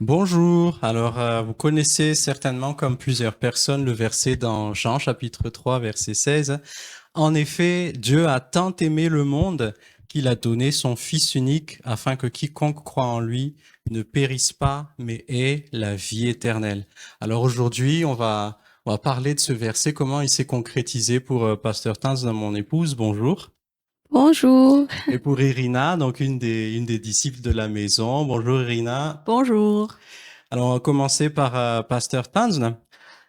Bonjour. Alors, vous connaissez certainement, comme plusieurs personnes, le verset dans Jean chapitre 3, verset 16. En effet, Dieu a tant aimé le monde qu'il a donné son Fils unique afin que quiconque croit en lui ne périsse pas, mais ait la vie éternelle. Alors aujourd'hui, on va parler de ce verset, comment il s'est concrétisé pour Pasteur Tanz, mon épouse. Bonjour. Bonjour. Et pour Irina, donc une des disciples de la maison. Bonjour Irina. Bonjour. Alors, on va commencer par Pasteur Tanzn.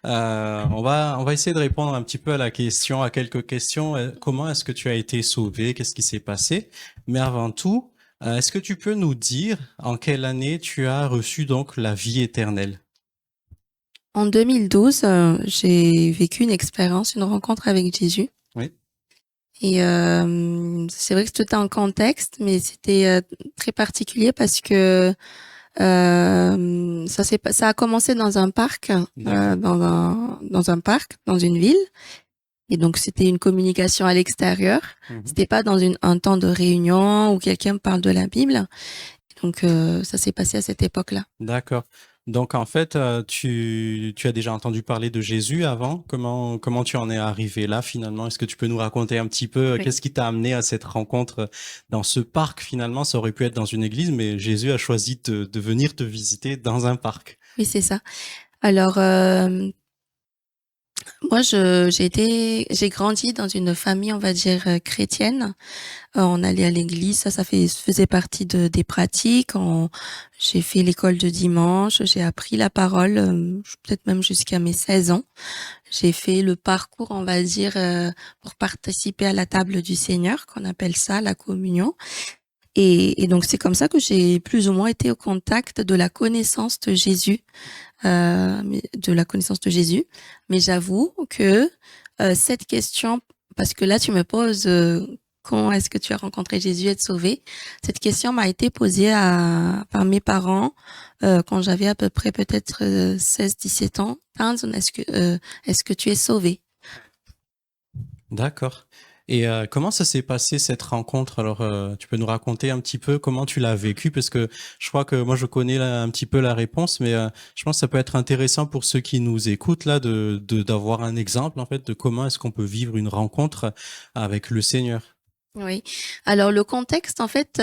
On va essayer de répondre un petit peu à la question, à quelques questions. Comment est-ce que tu as été sauvé? Qu'est-ce qui s'est passé? Mais avant tout, est-ce que tu peux nous dire en quelle année tu as reçu donc la vie éternelle? En 2012, j'ai vécu une expérience, une rencontre avec Jésus. Oui, Et c'est vrai que c'était un contexte, mais c'était très particulier parce que ça a commencé dans un parc, d'accord. dans un parc, dans une ville. Et donc c'était une communication à l'extérieur. Mhm. C'était pas dans un temps de réunion où quelqu'un me parle de la Bible. Donc ça s'est passé à cette époque-là. D'accord. Donc en fait, tu as déjà entendu parler de Jésus avant? Comment tu en es arrivé là finalement? Est-ce que tu peux nous raconter un petit peu Oui. qu'est-ce qui t'a amené à cette rencontre dans ce parc finalement? Ça aurait pu être dans une église, mais Jésus a choisi de venir te visiter dans un parc. Oui, c'est ça. Alors, moi, j'ai grandi dans une famille, on va dire, chrétienne. On allait à l'église, faisait partie des pratiques. J'ai fait l'école de dimanche, j'ai appris la parole, peut-être même jusqu'à mes 16 ans. J'ai fait le parcours, on va dire, pour participer à la table du Seigneur, qu'on appelle ça la communion. Et donc, c'est comme ça que j'ai plus ou moins été au contact de la connaissance de Jésus, de la connaissance de Jésus. Mais j'avoue que cette question, parce que là, tu me poses quand est-ce que tu as rencontré Jésus et être sauvé? Cette question m'a été posée par mes parents quand j'avais à peu près peut-être 16-17 ans. Townsend, est-ce que tu es sauvé? D'accord. Et comment ça s'est passé cette rencontre? Alors, tu peux nous raconter un petit peu comment tu l'as vécu, parce que je crois que moi je connais un petit peu la réponse, mais je pense que ça peut être intéressant pour ceux qui nous écoutent là d'avoir un exemple en fait de comment est-ce qu'on peut vivre une rencontre avec le Seigneur. Oui. Alors le contexte, en fait,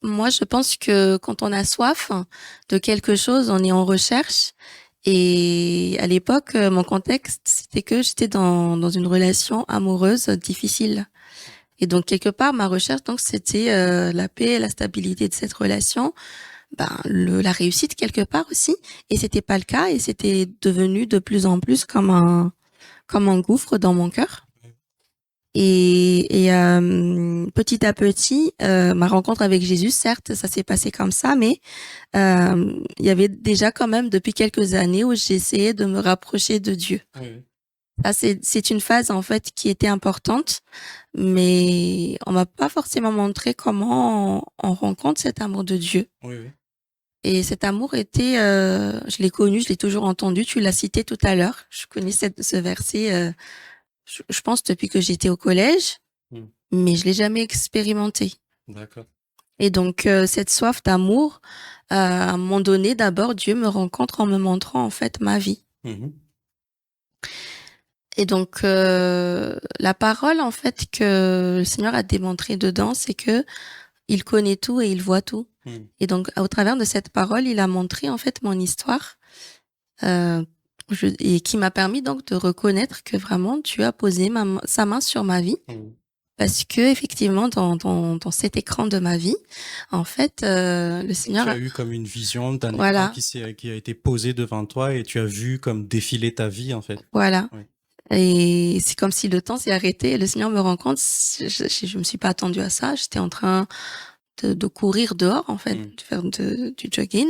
moi je pense que quand on a soif de quelque chose, on est en recherche. Et à l'époque, mon contexte, c'était que j'étais dans une relation amoureuse difficile. Et donc quelque part, ma recherche, donc c'était la paix, la stabilité de cette relation, la réussite quelque part aussi. Et c'était pas le cas, et c'était devenu de plus en plus comme un gouffre dans mon cœur. Et petit à petit, ma rencontre avec Jésus, certes, ça s'est passé comme ça, mais il y avait déjà quand même depuis quelques années où j'essayais de me rapprocher de Dieu. Oui, Ça, c'est une phase en fait qui était importante, mais on m'a pas forcément montré comment on rencontre cet amour de Dieu. oui, oui. Et cet amour était, je l'ai connu, je l'ai toujours entendu. Tu l'as cité tout à l'heure. Je connais ce verset. Je pense depuis que j'étais au collège, Hmm. mais je l'ai jamais expérimenté. D'accord. Et donc cette soif d'amour, à un moment donné, d'abord Dieu me rencontre en me montrant en fait ma vie. Mhm. Et donc la parole en fait que le Seigneur a démontré dedans, c'est que il connaît tout et il voit tout. Hmm. Et donc au travers de cette parole, il a montré en fait mon histoire, euh, et qui m'a permis donc de reconnaître que vraiment Dieu a posé sa main sur ma vie. Hmm. Parce que effectivement, dans cet écran de ma vie, en fait, le Donc, tu Seigneur, as eu comme une vision d'un écran voilà, qui a été posé devant toi et tu as vu comme défiler ta vie en fait. voilà. Oui. Et c'est comme si le temps s'est arrêté et le Seigneur me rend compte, je me suis pas attendue à ça. J'étais en train de courir dehors, en fait, Hmm. de faire du jogging.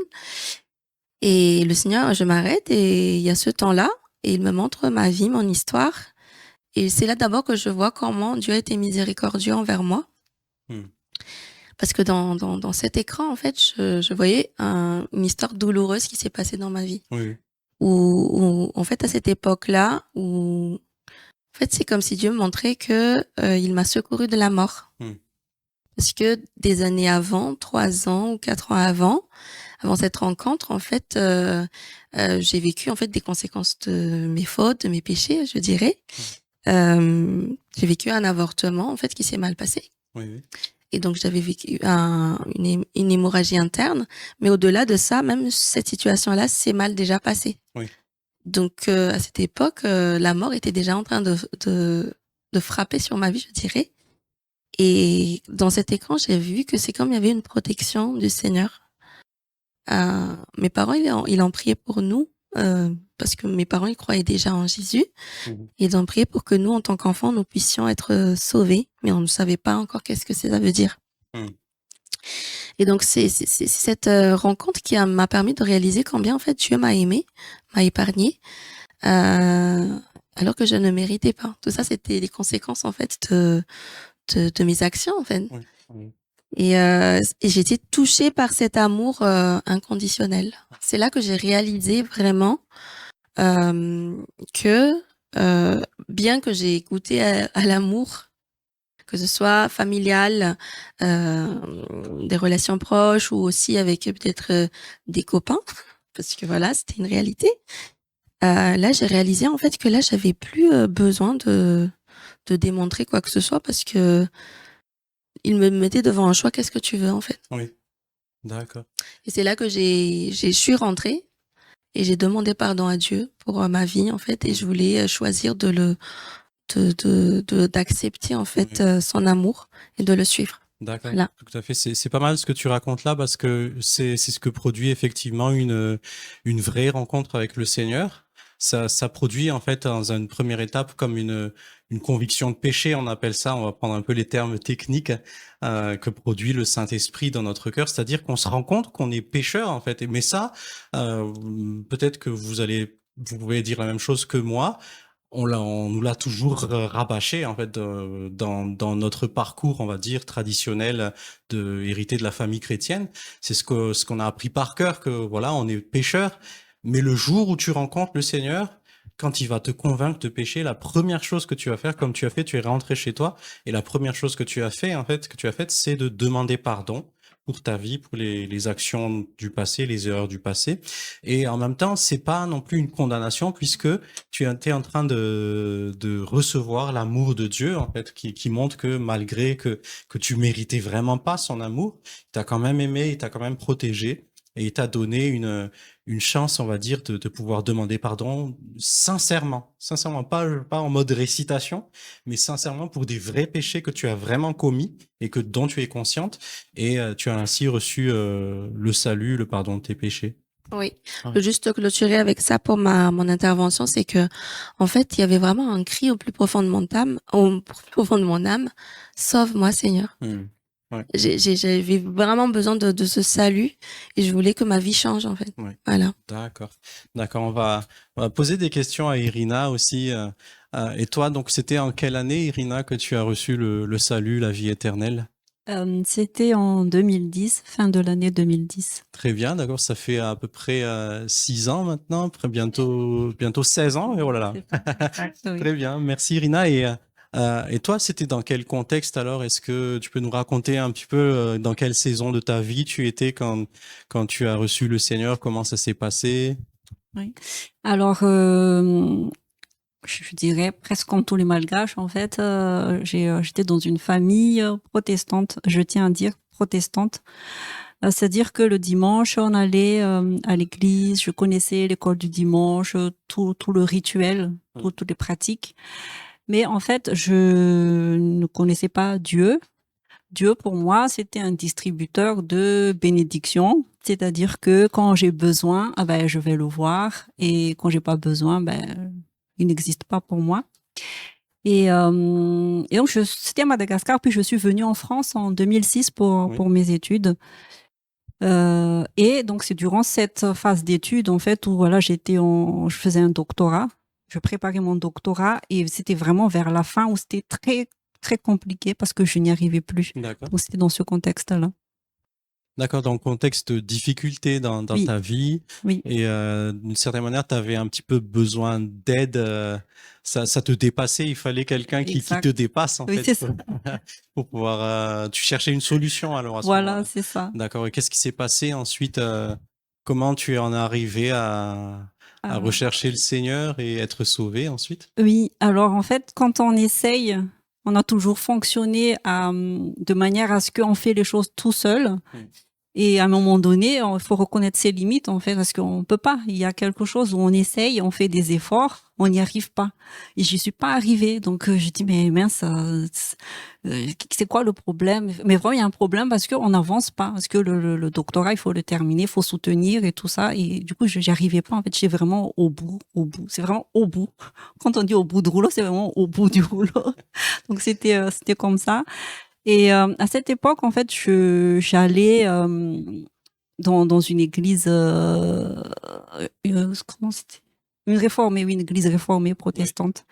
Et le Seigneur, je m'arrête et il y a ce temps-là et il me montre ma vie, mon histoire. Et c'est là d'abord que je vois comment Dieu a été miséricordieux envers moi. Hmm. Parce que dans cet écran, en fait, je voyais une histoire douloureuse qui s'est passée dans ma vie. Oui. En fait, à cette époque-là, en fait, c'est comme si Dieu me montrait que il m'a secouru de la mort. Oui. Parce que des années avant, 3 ans ou 4 ans avant, Avant cette rencontre, en fait, j'ai vécu en fait des conséquences de mes fautes, de mes péchés, je dirais. J'ai vécu un avortement en fait qui s'est mal passé. Oui, oui. Et donc j'avais vécu une hémorragie interne, mais au-delà de ça, même cette situation-là s'est mal déjà passée. Oui. Donc à cette époque, la mort était déjà en train de frapper sur ma vie, je dirais. Et dans cet écran, j'ai vu que c'est comme il y avait une protection du Seigneur. Mes parents, ils ont prié pour nous, parce que mes parents, ils croyaient déjà en Jésus. Mhm. Ils ont prié pour que nous, en tant qu'enfants, nous puissions être sauvés, mais on ne savait pas encore qu'est-ce que ça veut dire. Mhm. Et donc, c'est cette rencontre qui m'a permis de réaliser combien, en fait, Dieu m'a aimé, m'a épargné, alors que je ne méritais pas. Tout ça, c'était les conséquences, en fait, de mes actions, en fait. Oui. Oui. Et j'ai été touchée par cet amour inconditionnel. C'est là que j'ai réalisé vraiment que bien que j'ai goûté à l'amour, que ce soit familial, des relations proches ou aussi avec peut-être des copains, parce que voilà, c'était une réalité. Là, j'ai réalisé en fait que là, j'avais plus besoin de démontrer quoi que ce soit parce que il me mettait devant un choix. Qu'est-ce que tu veux en fait? Oui. D'accord. Et c'est là que je suis rentrée et j'ai demandé pardon à Dieu pour ma vie en fait, et je voulais choisir d'accepter en fait Oui. son amour et de le suivre. D'accord, Voilà. tout à fait. C'est pas mal ce que tu racontes là parce que c'est ce que produit effectivement une vraie rencontre avec le Seigneur. Ça produit en fait dans une première étape comme une conviction de péché, on appelle ça. On va prendre un peu les termes techniques que produit le Saint-Esprit dans notre cœur, c'est-à-dire qu'on se rend compte qu'on est pécheur en fait. Mais ça, euh, peut-être que vous pouvez dire la même chose que moi. On nous l'a toujours rabâché en fait dans notre parcours, on va dire traditionnel de hérité de la famille chrétienne. C'est ce qu'on a appris par cœur que voilà, on est pécheur. Mais le jour où tu rencontres le Seigneur, quand il va te convaincre de pécher, la première chose que tu vas faire, comme tu as fait, tu es rentré chez toi et la première chose que tu as fait en fait, c'est de demander pardon pour ta vie, pour les actions du passé, les erreurs du passé. Et en même temps, c'est pas non plus une condamnation puisque tu es en train de recevoir l'amour de Dieu, en fait, qui montre que malgré que tu méritais vraiment pas son amour, il t'a quand même aimé, il t'a quand même protégé et il t'a donné une chance, on va dire, de pouvoir demander pardon sincèrement, pas en mode récitation, mais sincèrement pour des vrais péchés que tu as vraiment commis et que dont tu es consciente et tu as ainsi reçu le salut, le pardon de tes péchés. Oui. Ouais. Je veux juste clôturer avec ça pour mon intervention, c'est que en fait, il y avait vraiment un cri au plus profond de mon âme, au plus profond de mon âme, sauve-moi Seigneur. Hmm. Ouais. J'avais vraiment besoin de ce salut et je voulais que ma vie change en fait. Ouais. Voilà. D'accord. D'accord. On va poser des questions à Irina aussi. Et toi, donc, c'était en quelle année, Irina, que tu as reçu le salut, la vie éternelle? C'était en 2010, fin de l'année 2010. Très bien, d'accord. Ça fait à peu près 6 ans maintenant, après bientôt 16 ans. Et oh là là. Exact, oui. Très bien. Merci, Irina. Et toi, c'était dans quel contexte alors? Est-ce que tu peux nous raconter un petit peu dans quelle saison de ta vie tu étais quand tu as reçu le Seigneur? Comment ça s'est passé? Oui. Alors, je dirais presque comme tous les Malgaches, en fait, j'étais dans une famille protestante, je tiens à dire protestante. C'est-à-dire que le dimanche, on allait à l'église, je connaissais l'école du dimanche, tout le rituel, toutes les pratiques. Mais en fait, je ne connaissais pas Dieu. Dieu, pour moi, c'était un distributeur de bénédictions. C'est-à-dire que quand j'ai besoin, ah ben, je vais le voir. Et quand j'ai pas besoin, ben, il n'existe pas pour moi. Et donc, c'était à Madagascar, puis je suis venue en France en 2006 pour mes études. Et donc, c'est durant cette phase d'études, en fait, où voilà, je faisais un doctorat. Je préparais mon doctorat et c'était vraiment vers la fin où c'était très, très compliqué parce que je n'y arrivais plus. D'accord. Donc, c'était dans ce contexte-là. D'accord, dans le contexte de difficulté dans Oui. ta vie. Oui. Et d'une certaine manière, tu avais un petit peu besoin d'aide. Ça te dépassait. Il fallait quelqu'un qui te dépasse, en Oui, fait. c'est ça. Pour pouvoir. Tu cherchais une solution alors à ce Voilà, moment-là. c'est ça. D'accord. Et qu'est-ce qui s'est passé ensuite Comment tu en es arrivé à Ah, rechercher le Seigneur et être sauvé ensuite? oui, alors en fait, quand on essaye, on a toujours fonctionné de manière à ce qu'on fait les choses tout seul. Mm. Et à un moment donné, il faut reconnaître ses limites, en fait, parce qu'on peut pas. Il y a quelque chose où on essaye, on fait des efforts, on n'y arrive pas. Et j'y suis pas arrivée. Donc, je dis, mais mince, c'est quoi le problème? Mais vraiment, il y a un problème parce qu'on n'avance pas. Parce que le doctorat, il faut le terminer, il faut soutenir et tout ça. Et du coup, j'y arrivais pas. En fait, j'étais vraiment au bout, au bout. C'est vraiment au bout. Quand on dit au bout du rouleau, c'est vraiment au bout du rouleau. Donc, c'était comme ça. Et à cette époque, en fait, j'allais dans une église, comment c'était? Une réformée, oui, une église réformée protestante.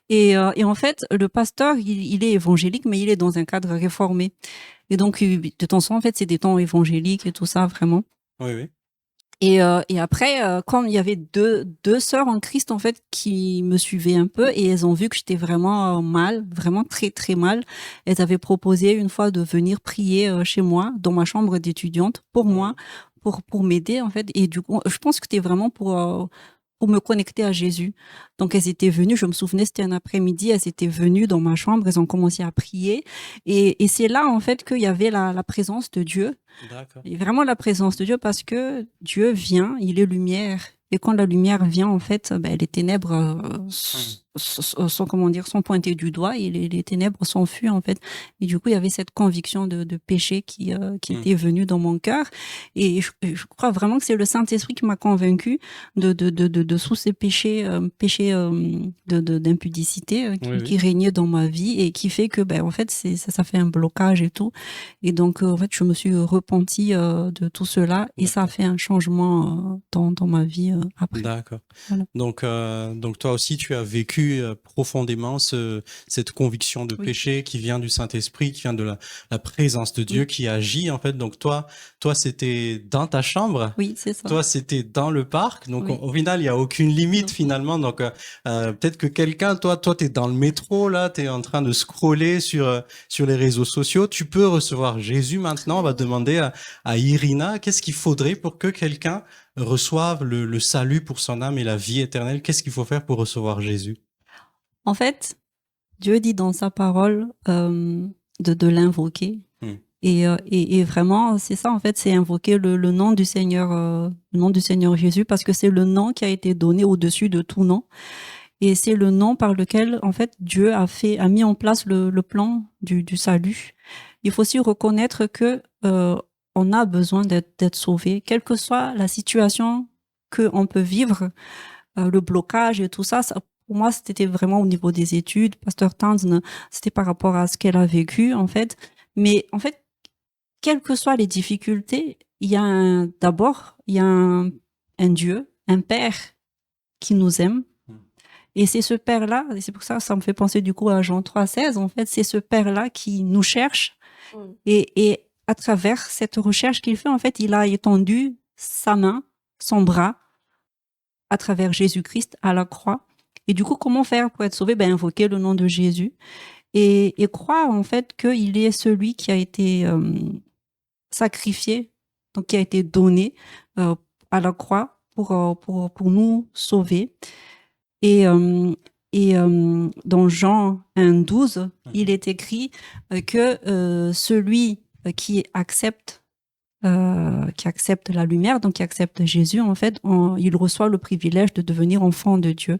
Et en fait, le pasteur, il est évangélique, mais il est dans un cadre réformé. Et donc, de temps en temps, en fait, c'est des temps évangéliques et tout ça, vraiment. Oui, oui. Et après, quand il y avait deux sœurs en Christ, en fait, qui me suivaient un peu, et elles ont vu que j'étais vraiment mal, vraiment très, très mal. Elles avaient proposé une fois de venir prier chez moi, dans ma chambre d'étudiante, pour moi, pour m'aider, en fait. Et du coup, je pense que c'était vraiment pour me connecter à Jésus. Donc, elles étaient venues, je me souvenais, c'était un après-midi, elles étaient venues dans ma chambre, elles ont commencé à prier. Et c'est là, en fait, qu'il y avait la présence de Dieu. D'accord. Et vraiment la présence de Dieu parce que Dieu vient, il est lumière. Et quand la lumière vient, en fait, ben, les ténèbres sont, comment dire, sont pointées du doigt et les ténèbres s'enfuient, en fait. Et du coup, il y avait cette conviction de péché qui était venue dans mon cœur. Et je crois vraiment que c'est le Saint-Esprit qui m'a convaincu de tous ces péchés, d'impudicité Oui, qui oui. régnaient dans ma vie et qui fait que, ben, en fait, ça fait un blocage et tout. Et donc, en fait, je me suis repentie de tout cela et ça a D'accord. fait un changement dans ma vie après. D'accord. Voilà. Donc toi aussi, tu as vécu profondément cette conviction de Oui. péché qui vient du Saint-Esprit, qui vient de la présence de Dieu Oui. qui agit en fait. Donc toi, c'était dans ta chambre. Oui, c'est ça. Toi, c'était dans le parc. Donc Oui. au final, il y a aucune limite Non. finalement. Donc peut-être que quelqu'un, toi, t'es dans le métro là, t'es en train de scroller sur les réseaux sociaux. Tu peux recevoir Jésus maintenant. On va demander à Irina, qu'est-ce qu'il faudrait pour que quelqu'un reçoivent le salut pour son âme et la vie éternelle. Qu'est-ce qu'il faut faire pour recevoir Jésus? En fait, Dieu dit dans sa parole de l'invoquer. Hmm. Et vraiment, c'est ça, en fait, c'est invoquer le nom du Seigneur, le nom du Seigneur Jésus, parce que c'est le nom qui a été donné au-dessus de tout nom. Et c'est le nom par lequel, en fait, Dieu a mis en place le plan du salut. Il faut aussi reconnaître que on a besoin d'être sauvé, quelle que soit la situation qu'on peut vivre, le blocage et tout ça. Pour moi, c'était vraiment au niveau des études. Pasteur Tanzn, c'était par rapport à ce qu'elle a vécu, en fait. Mais en fait, quelles que soient les difficultés, il y a d'abord, il y a un Dieu, un Père qui nous aime. Et c'est ce Père-là, et c'est pour ça que ça me fait penser du coup à Jean 3,16, en fait, c'est ce Père-là qui nous cherche. Et à travers cette recherche qu'il fait, en fait, il a étendu sa main, son bras, à travers Jésus-Christ à la croix. Et du coup, comment faire pour être sauvé? Ben, invoquer le nom de Jésus et croire, en fait, qu'il est celui qui a été sacrifié, donc qui a été donné à la croix pour nous sauver. Et dans Jean 1,12, il est écrit que celui qui accepte la lumière, donc qui accepte Jésus, en fait, il reçoit le privilège de devenir enfant de Dieu.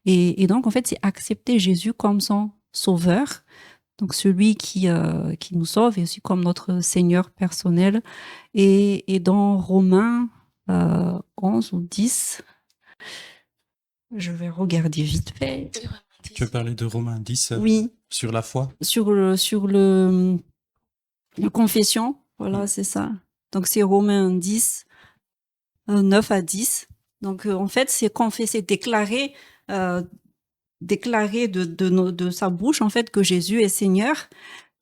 Et donc, en fait, c'est accepter Jésus comme son sauveur, donc celui qui nous sauve et aussi comme notre Seigneur personnel. Et dans Romains 11 ou 10, je vais regarder vite fait. Tu veux parler de Romains 10 Oui, sur la foi? sur la confession, voilà, c'est ça. Donc c'est Romains 10, 9 à 10. Donc en fait, c'est confesser, déclarer de sa bouche en fait que Jésus est Seigneur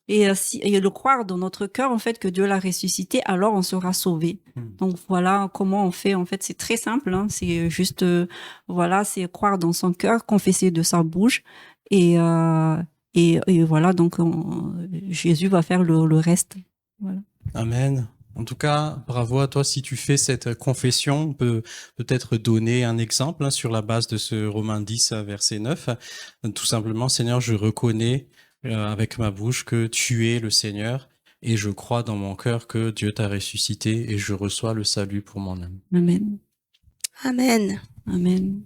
et le croire dans notre cœur en fait que Dieu l'a ressuscité, alors on sera sauvé. Donc voilà comment on fait. En fait, c'est très simple, hein, c'est juste voilà, c'est croire dans son cœur, confesser de sa bouche et voilà, donc Jésus va faire le reste. Voilà. Amen. En tout cas, bravo à toi si tu fais cette confession. On peut peut-être donner un exemple sur la base de ce Romains 10, verset 9. Tout simplement, Seigneur, je reconnais avec ma bouche que tu es le Seigneur et je crois dans mon cœur que Dieu t'a ressuscité et je reçois le salut pour mon âme. Amen. Amen. Amen.